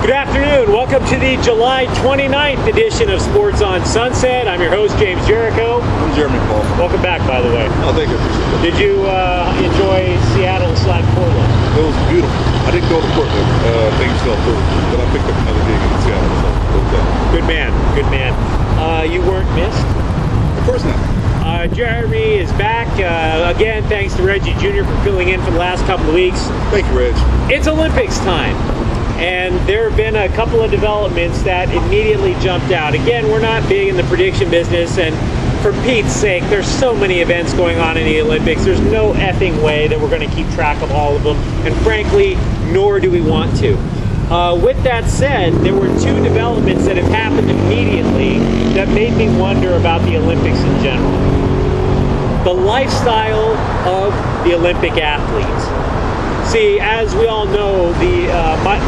Good afternoon. Welcome to the July 29th edition of Sports on Sunset. I'm your host, James Jericho. I'm Jeremy Paul. Welcome back, by the way. Oh, thank you. Did you enjoy Seattle/Portland? It was beautiful. I didn't go to Portland. Things fell through. But I picked up another gig in Seattle. So it was done. Good man. Good man. You weren't missed? Of course not. Jeremy is back. Again, thanks to Reggie Jr. for filling in for the last couple of weeks. Thank you, Reg. It's Olympics time. And there have been a couple of developments that immediately jumped out. Again, we're not big in the prediction business, and for Pete's sake, there's so many events going on in the Olympics. There's no effing way that we're going to keep track of all of them, and frankly, nor do we want to. With that said, there were two developments that have happened immediately that made me wonder about the Olympics in general. The lifestyle of the Olympic athletes. See, as we all know,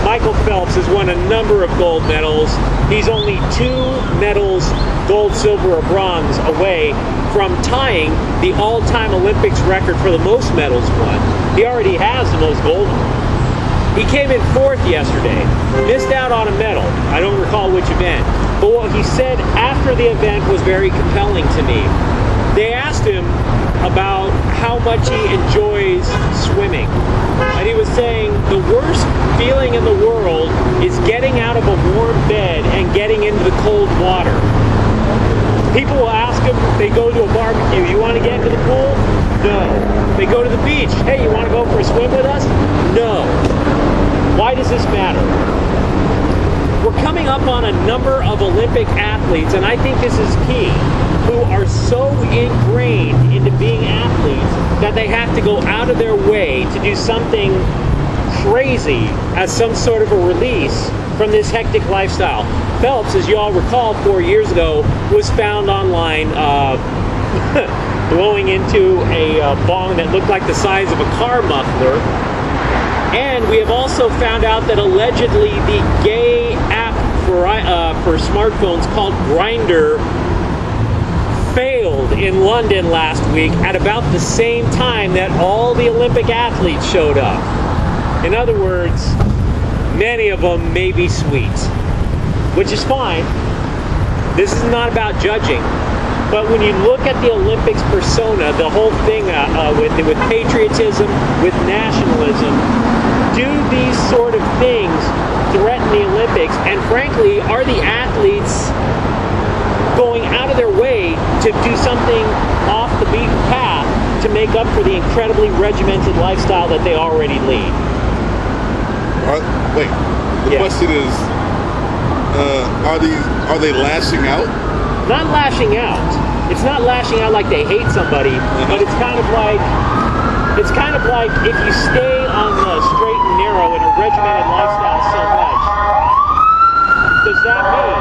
Michael Phelps has won a number of gold medals. He's only 2 medals, gold, silver, or bronze, away from tying the all-time Olympics record for the most medals won. He already has the most gold ones. He came in 4th yesterday, missed out on a medal. I don't recall which event. But what he said after the event was very compelling to me. They asked him about how much he enjoys swimming. And he was saying the worst feeling in the world is getting out of a warm bed and getting into the cold water. People will ask him, they go to a barbecue, you want to get into the pool? No. They go to the beach, hey, you want to go for a swim with us? No. Why does this matter? We're coming up on a number of Olympic athletes, and I think this is key, who are so ingrained into being athletes that they have to go out of their way to do something crazy as some sort of a release from this hectic lifestyle. Phelps, as you all recall, 4 years ago, was found online blowing into a bong that looked like the size of a car muffler. And we have also found out that allegedly the gay app for smartphones called Grindr failed in London last week at about the same time that all the Olympic athletes showed up. In other words, many of them may be sweet, which is fine. This is not about judging. But when you look at the Olympics persona, the whole thing with patriotism, with nationalism, do these sort of things threaten the Olympics? And frankly, are the athletes going out of their way to do something off the beaten path to make up for the incredibly regimented lifestyle that they already lead? Wait, the question is, are they lashing out? Not lashing out. It's not lashing out like they hate somebody, but it's kind of like if you stay on the straight and narrow in a regimented lifestyle so much, does that mean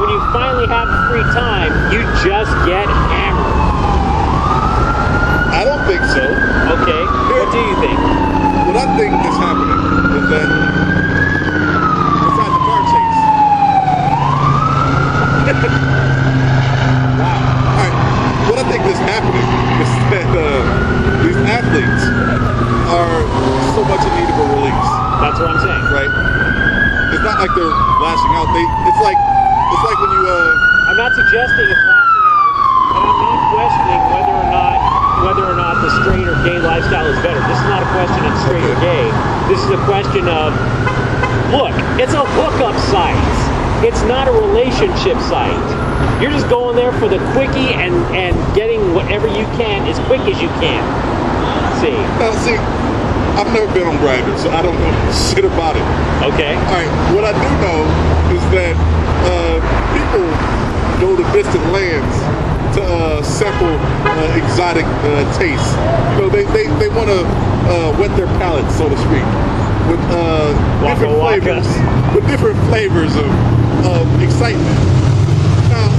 when you finally have free time, you just get hammered? I don't think so. Okay, what do you think? What I think is happening is that besides the car chase. Wow. All right. What I think is happening is that these athletes are so much in need of a release. That's what I'm saying. Right? It's not like they're lashing out. It's like when you I'm not suggesting it's lashing out, but I'm not questioning whether or not the straight or gay lifestyle is better. This is not a question of straight or gay. This is a question of, look, it's a hookup site. It's not a relationship site. You're just going there for the quickie and getting whatever you can as quick as you can. See, I've never been on Grindr, so I don't know shit about it. Okay. All right. What I do know is that people go to distant lands to sample exotic tastes. You know, they want to wet their palate, so to speak, with different flavors of excitement. Now,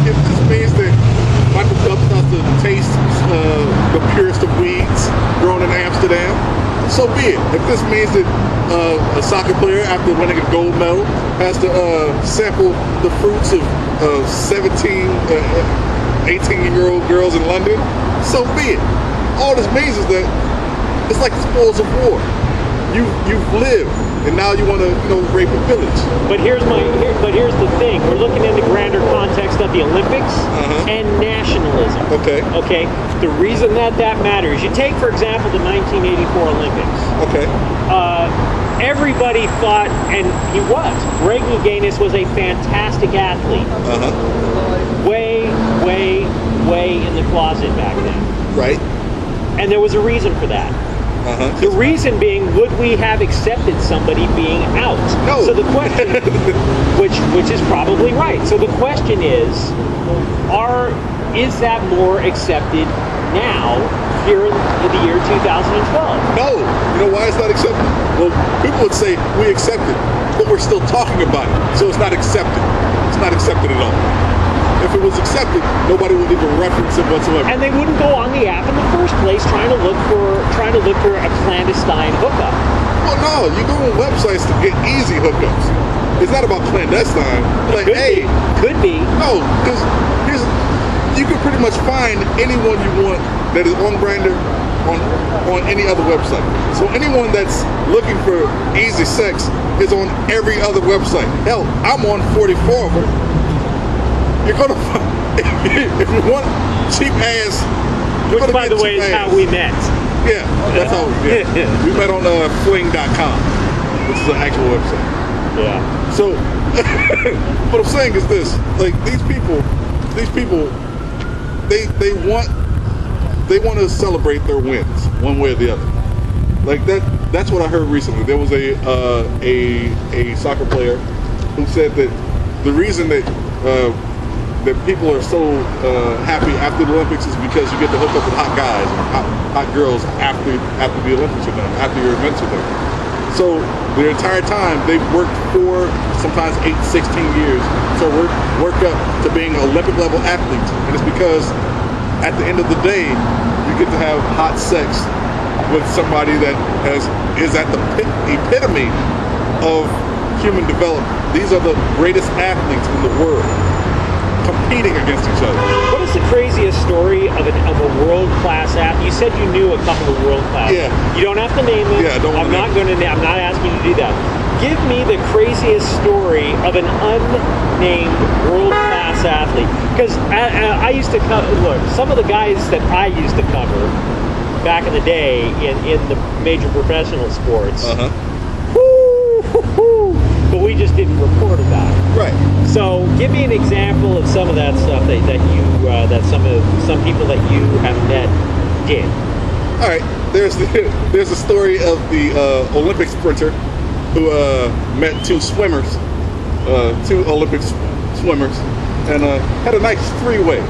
if this means that Michael Phelps has to taste the purest of weeds grown in Amsterdam, so be it. If this means that a soccer player, after winning a gold medal, has to sample the fruits of 17, 18-year-old girls in London, so be it. All this means is that it's like the spoils of war. You've lived and now you want to, rape and pillage. But here's the thing. We're looking in the grander context of the Olympics and nationalism. Okay. Okay. The reason that matters, you take, for example, the 1984 Olympics. Okay. Everybody thought, and he was, Greg Louganis was a fantastic athlete. Way in the closet back then. Right. And there was a reason for that. The reason being, would we have accepted somebody being out? No. So the question, which is probably right. So the question is that more accepted now here in the year 2012? No. You know why it's not accepted? Well, people would say we accept it, but we're still talking about it, so it's not accepted. It's not accepted at all. If it was accepted, nobody would even reference it whatsoever. And they wouldn't go on the app in the first place trying to look for a clandestine hookup. Well, no, you go on websites to get easy hookups. It's not about clandestine. Like, could be. No, because you can pretty much find anyone you want that is on Grindr on any other website. So anyone that's looking for easy sex is on every other website. Hell, I'm on 44 of them. You're gonna find, if you want cheap ass, which by the way is how we met. Yeah, that's how we met on fling.com, which is an actual website. Yeah. So what I'm saying is this: like these people, they want to celebrate their wins one way or the other. Like that's what I heard recently. There was a soccer player who said that the reason that people are so happy after the Olympics is because you get to hook up with hot guys and hot girls after the Olympics are done, after your events are done. So the entire time they've worked for sometimes 8, 16 years to work up to being Olympic level athletes, and it's because at the end of the day you get to have hot sex with somebody that is at the epitome of human development. These are the greatest athletes in the world competing against each other. What is the craziest story of a world-class athlete? You said you knew a couple of world-class. Yeah. You don't have to name them. Yeah, I'm not asking you to do that. Give me the craziest story of an unnamed world-class athlete. Because I used to look, some of the guys that I used to cover back in the day in the major professional sports. But we just didn't report about it. Right. So give me an example of some of that stuff that some people that you have met did. All right. There's the story of the Olympic sprinter who met two Olympic swimmers, and had a nice three-way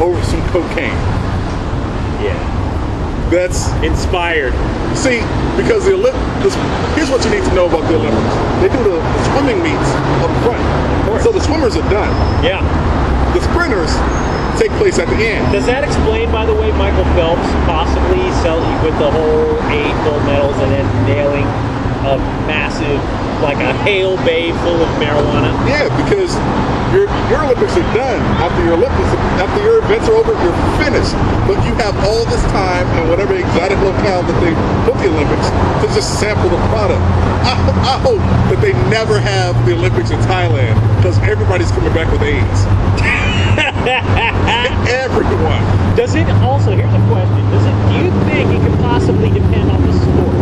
over some cocaine. Yeah. That's inspired. See, because here's what you need to know about the Olympics. They do the swimming meets up front. So the swimmers are done. Yeah. The sprinters take place at the end. Does that explain, by the way, Michael Phelps possibly with the whole 8 gold medals and then nailing a massive, like a hail bay full of marijuana? Yeah, because your Olympics are done. After your events are over, you're finished. But you have all this time in whatever exotic locale that they put the Olympics to just sample the product. I hope that they never have the Olympics in Thailand, because everybody's coming back with AIDS. Everyone. Does it also, here's a question, do you think it could possibly depend on the sport?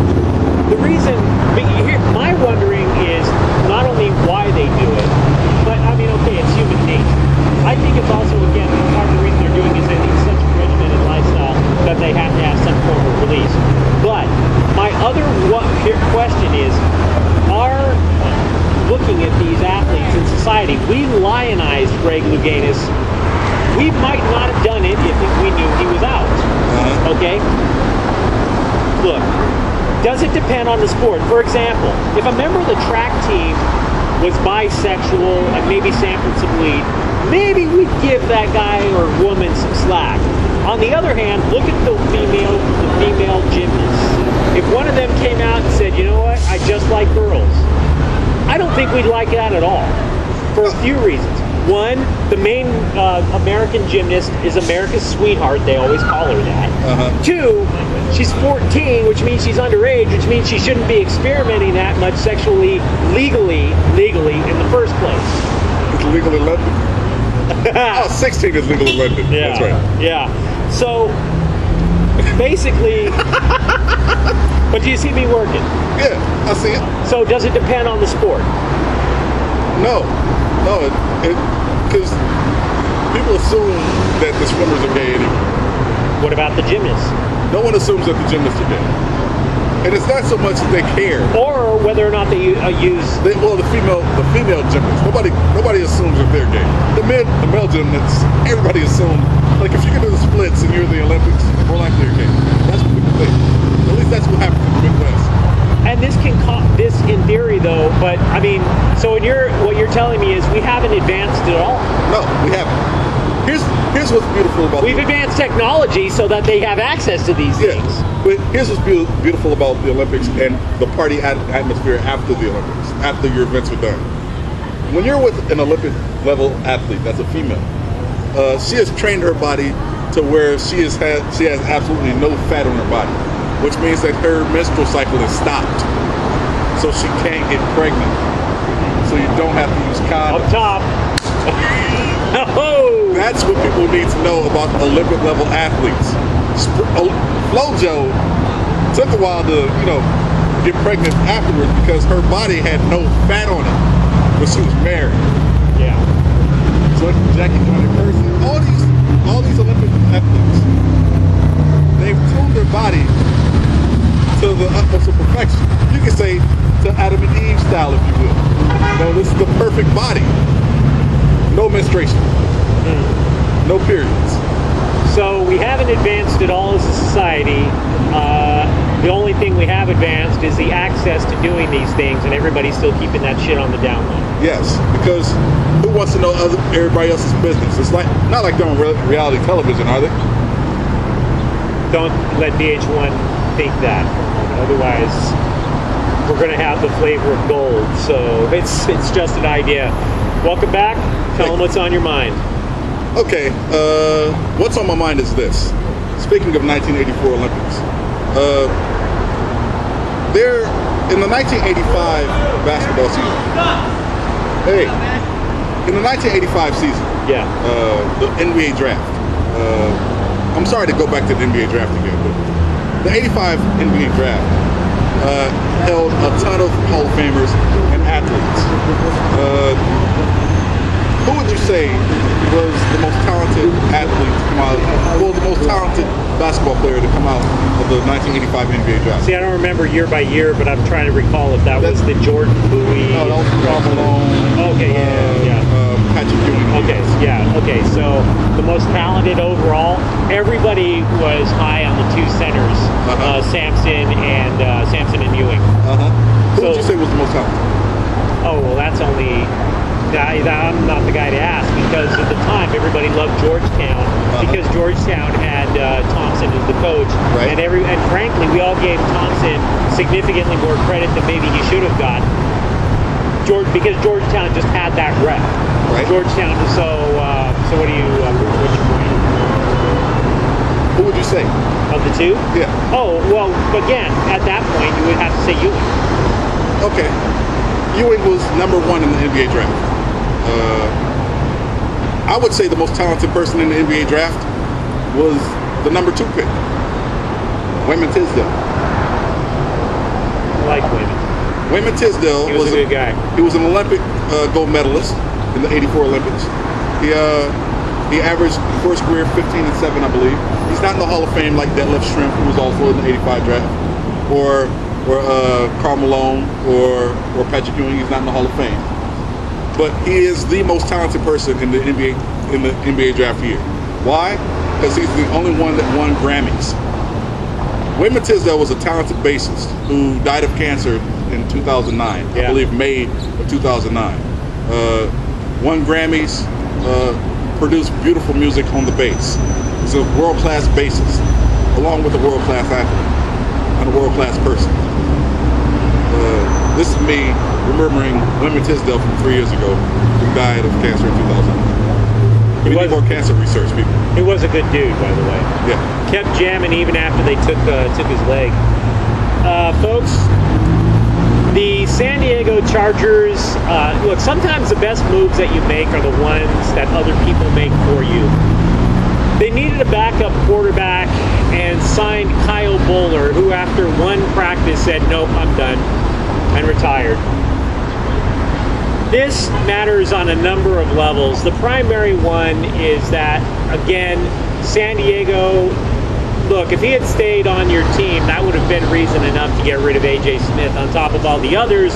The reason, my wondering is not only why they do it, but I mean, okay, it's human nature. I think it's also, again, part of the reason they're doing it is they need such a regimented lifestyle that they have to have some form of release. But my other question is, looking at these athletes in society, we lionized Greg Louganis. We might not have done it if we knew he was out. Okay? Look, does it depend on the sport? For example, if a member of the track team was bisexual and maybe sampled some weed, maybe we'd give that guy or woman some slack. On the other hand, look at the female gymnasts. If one of them came out and said, you know what, I just like girls, I don't think we'd like that at all, for a few reasons. One, the main American gymnast is America's sweetheart. They always call her that. Two, she's 14, which means she's underage, which means she shouldn't be experimenting that much sexually, legally in the first place. It's legal in London. Oh, 16 is legal in London. Yeah. That's right. Yeah. So basically, but do you see me working? Yeah, I see it. So does it depend on the sport? No, because people assume that the swimmers are gay anyway. What about the gymnasts? No one assumes that the gymnasts are gay. And it's not so much that they care. Or whether or not they use... the female gymnasts. Nobody assumes that they're gay. The male gymnasts, everybody assumes. Like if you can do the splits and you're in the Olympics, more likely you're gay. That's what people think. At least that's what happens in the Midwest. And this in theory though, but I mean, so what you're telling me is we haven't advanced at all. No, we haven't. Here's what's beautiful about we've advanced technology so that they have access to these things. But here's what's beautiful about the Olympics and the party atmosphere after the Olympics, after your events are done. When you're with an Olympic level athlete, that's a female, she has trained her body to where she has absolutely no fat on her body, which means that her menstrual cycle is stopped, so she can't get pregnant. So you don't have to use condoms. Up top. Oh. That's what people need to know about Olympic level athletes. Flojo took a while to, get pregnant afterwards because her body had no fat on it, but she was married. Yeah. So Jackie Joyner Kersee, all these Olympic athletes, they've tuned their body to the utmost of perfection. You can say to Adam and Eve style, if you will. This is the perfect body. No menstruation. No periods. So we haven't advanced at all as a society. The only thing we have advanced is the access to doing these things, and everybody's still keeping that shit on the down low. Yes, because who wants to know everybody else's business? It's not like they're on reality television, are they? Don't let VH1 think that. Otherwise, we're going to have the flavor of gold. So it's just an idea. Welcome back. Tell them what's on your mind. Okay, what's on my mind is this. Speaking of 1984 Olympics, there in the 1985 basketball season. Hey, in the 1985 season, the NBA draft. I'm sorry to go back to the NBA draft again, but the 85 NBA draft held a ton of Hall of Famers and athletes. Who would you say was the most talented athlete to come out, well, the most talented basketball player to come out of the 1985 NBA draft? See, I don't remember year by year, but I'm trying to recall if that was the Jordan Bowie. No, that was Karl Malone. Okay, yeah. Patrick Ewing. Okay, yeah, okay. So the most talented overall, everybody was high on the two centers, Sampson and Ewing. Who would you say was the most talented? Oh, well, that's only... I'm not the guy to ask because at the time everybody loved Georgetown because Georgetown had Thompson as the coach, and frankly we all gave Thompson significantly more credit than maybe he should have gotten. Because Georgetown just had that rep. Right. Georgetown. So what do you? What's your point? Who would you say Of the two? Yeah. Oh well, again, at that point you would have to say Ewing. Okay. Ewing was number one in the NBA draft. I would say the most talented person in the NBA draft was the number 2 pick, Waymon Tisdale. I like Waymon. Waymon Tisdale He was a good guy. He was an Olympic gold medalist in the '84 Olympics. He averaged for his career 15 and 7, I believe. He's not in the Hall of Fame like Detlef Schrempf, who was also in the '85 draft, or Karl Malone or Patrick Ewing. He's not in the Hall of Fame. But he is the most talented person in the NBA draft year. Why? Because he's the only one that won Grammys. Waymon Tisdale was a talented bassist who died of cancer in 2009. I believe May of 2009. Won Grammys, produced beautiful music on the bass. He's a world-class bassist, along with a world-class athlete and a world-class person. This is me remembering Waymon Tisdale from 3 years ago. who died of cancer in 2000. We need more cancer research, people. He was a good dude, by the way. Yeah. Kept jamming even after they took his leg. Folks, the San Diego Chargers, look, sometimes the best moves that you make are the ones that other people make for you. They needed a backup quarterback and signed Kyle Boller, who after one practice said, nope, I'm done, and retired. This matters on a number of levels. The primary one is that, again, San Diego, look, if he had stayed on your team, that would have been reason enough to get rid of A.J. Smith on top of all the others.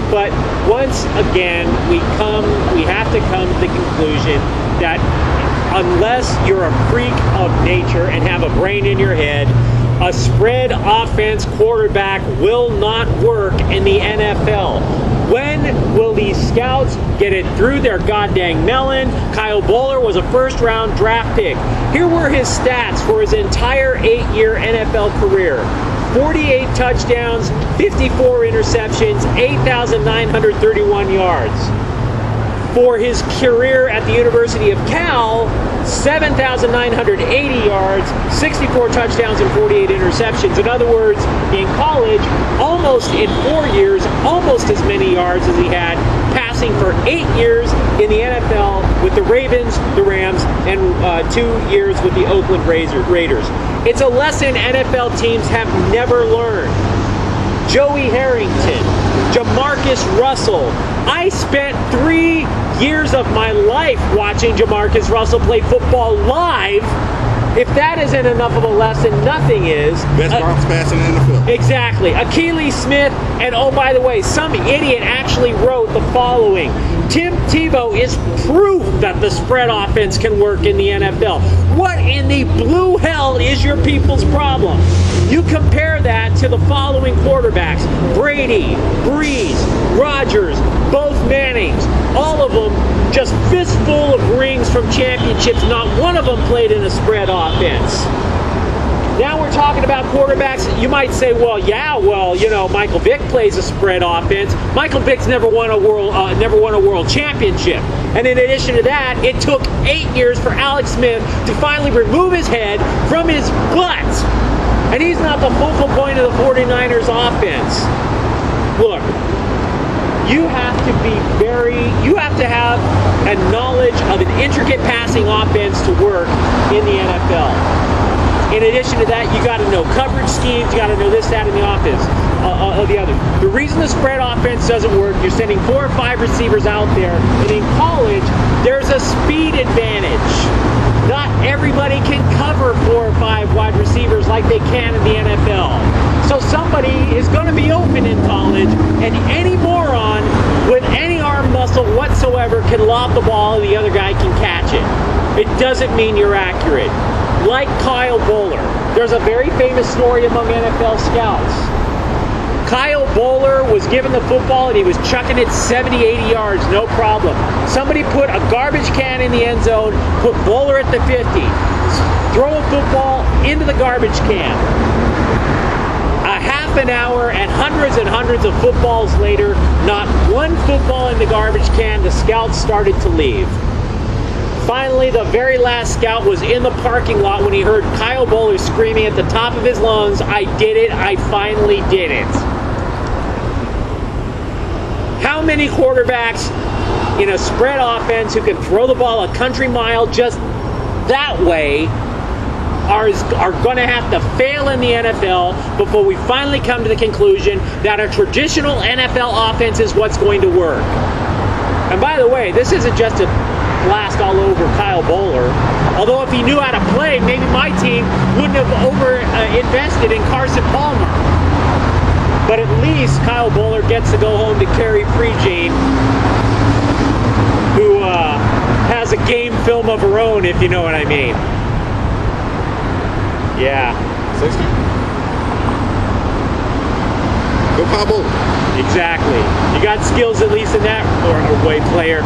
But once again, we have to come to the conclusion that unless you're a freak of nature and have a brain in your head, a spread offense quarterback will not work in the NFL. When will these scouts get it through their goddamn melon? Kyle Boller was a first-round draft pick. Here were his stats for his entire 8-year NFL career. 48 touchdowns, 54 interceptions, 8,931 yards. For his career at the University of Cal, 7,980 yards, 64 touchdowns, and 48 interceptions. In other words, in college, almost in 4 years, almost as many yards as he had passing for 8 years in the NFL with the Ravens, the Rams, and 2 years with the Oakland Raiders. It's a lesson NFL teams have never learned. Joey Harrington, Jamarcus Russell. I spent 3 years of my life watching Jamarcus Russell play football live. If that isn't enough of a lesson, nothing is. Best bounce pass in the NFL. Exactly. Achilles Smith, and oh, by the way, some idiot actually wrote the following. Tim Tebow is proof that the spread offense can work in the NFL. What in the blue hell is your people's problem? You compare that to the following quarterbacks: Brady, Breeze, Rodgers, both Mannings, all of them just fistful of rings from championships. Not one of them played in a spread offense. Now we're talking about quarterbacks. You might say, well, you know, Michael Vick plays a spread offense. Michael Vick's never won a world championship. And in addition to that, it took 8 years for Alex Smith to finally remove his head from his butt. And he's not the focal point of the 49ers offense. Look, you have to have a knowledge of an intricate passing offense to work in the NFL. In addition to that, you got to know coverage schemes, you got to know this, that, and the offense, the other. The reason the spread offense doesn't work, you're sending 4 or 5 receivers out there, and in college, there's a speed advantage. Not everybody can cover 4 or 5 wide receivers like they can in the NFL. So somebody is going to be open in college, and any moron with any arm muscle whatsoever can lob the ball and the other guy can catch it. It doesn't mean you're accurate. Like Kyle Boller. There's a very famous story among NFL scouts. Kyle Boller was given the football and he was chucking it 70, 80 yards, no problem. Somebody put a garbage can in the end zone, put Boller at the 50, throw a football into the garbage can. A half an hour and hundreds of footballs later, not one football in the garbage can, the scouts started to leave. Finally, the very last scout was in the parking lot when he heard Kyle Boller screaming at the top of his lungs, "I did it, I finally did it." How many quarterbacks in a spread offense who can throw the ball a country mile just that way are going to have to fail in the NFL before we finally come to the conclusion that a traditional NFL offense is what's going to work? And by the way, this isn't just a blast all over Kyle Boller. Although if he knew how to play, maybe my team wouldn't have invested in Carson Palmer. But at least Kyle Boller gets to go home to Carrie Prejean, who has a game film of her own, if you know what I mean. Yeah. 60. Go Kyle Boller. Exactly. You got skills at least in that way, player.